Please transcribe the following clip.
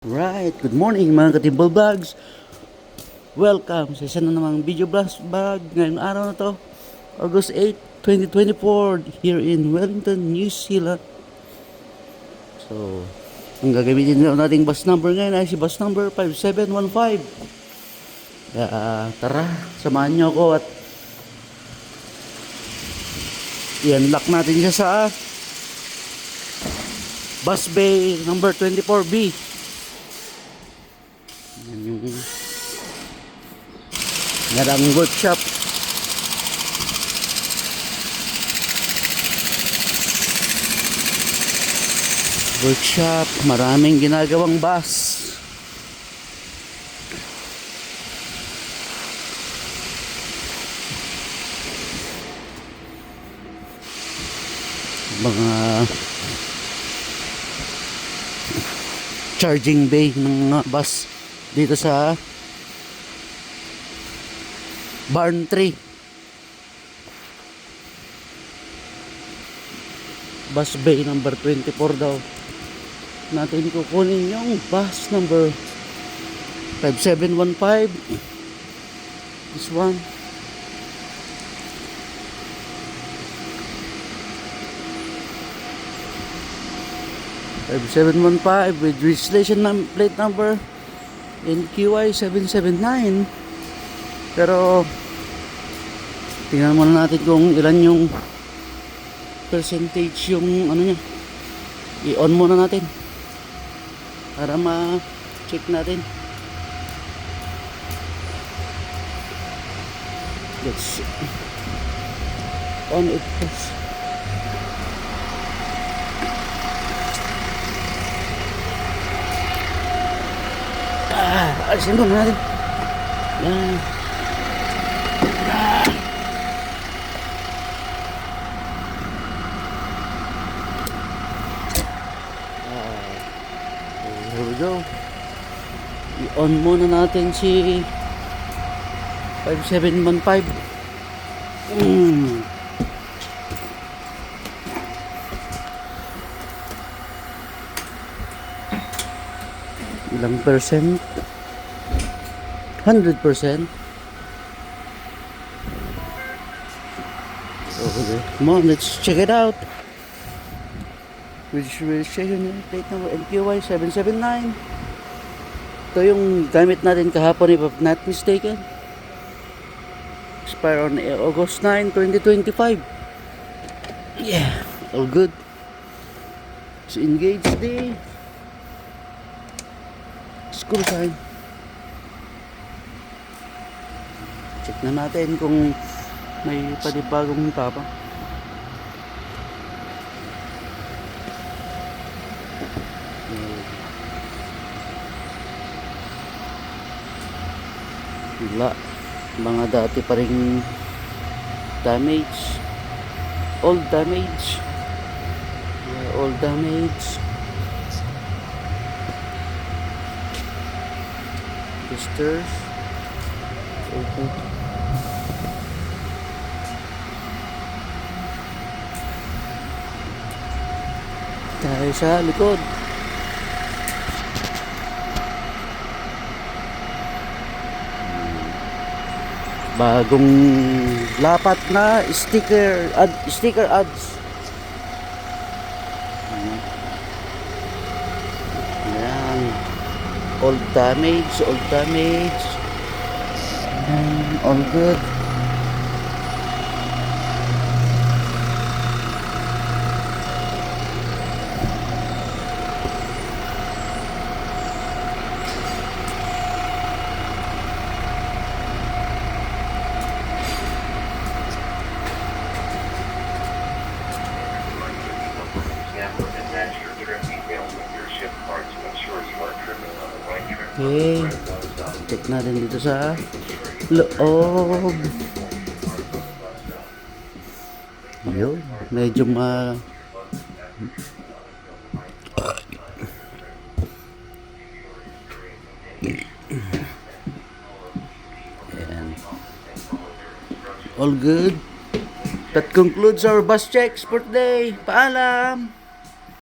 Right, good morning mga katimbal vlogs. Welcome sa isa na namang video blast vlog ngayong araw na to, August 8, 2024 here in Wellington, New Zealand. So, ang gagamitin nating bus number ngayon ay si bus number 5715. Kaya tara, samahan nyo ako at i-unlock natin siya sa bus bay number 24B. Ngarang workshop. Maraming ginagawang bus. Mga charging bay ng bus dito sa Barn 3. Bus bay number 24 daw. Natin kukunin yung bus number 5715. This one. with registration plate number NQI 779. Pero tingnan muna natin kung ilan yung percentage yung ano niya. I-on muna natin para ma-check natin. Let's on it first. Alisin muna natin. Yan. Here we go. I-on muna natin si 5715. Ilang percent? 100%. Okay, come on, let's check it out. Registration plate number NQY 779. Ito yung gamit natin kahapon, if I'm not mistaken. Expire on August 9, 2025. Yeah, all good. Let's engage the school sign. Check na natin kung may panibagong tapa. Wala, mga dati pa ring damage, old damage. Testers. Okay. Tayo sa likod. Bagong lapat na sticker ads. Yan. Old damage. All good. Okay, check natin dito sa loob. Yun, medyo ayan. All good. That concludes our bus checks for today. Paalam!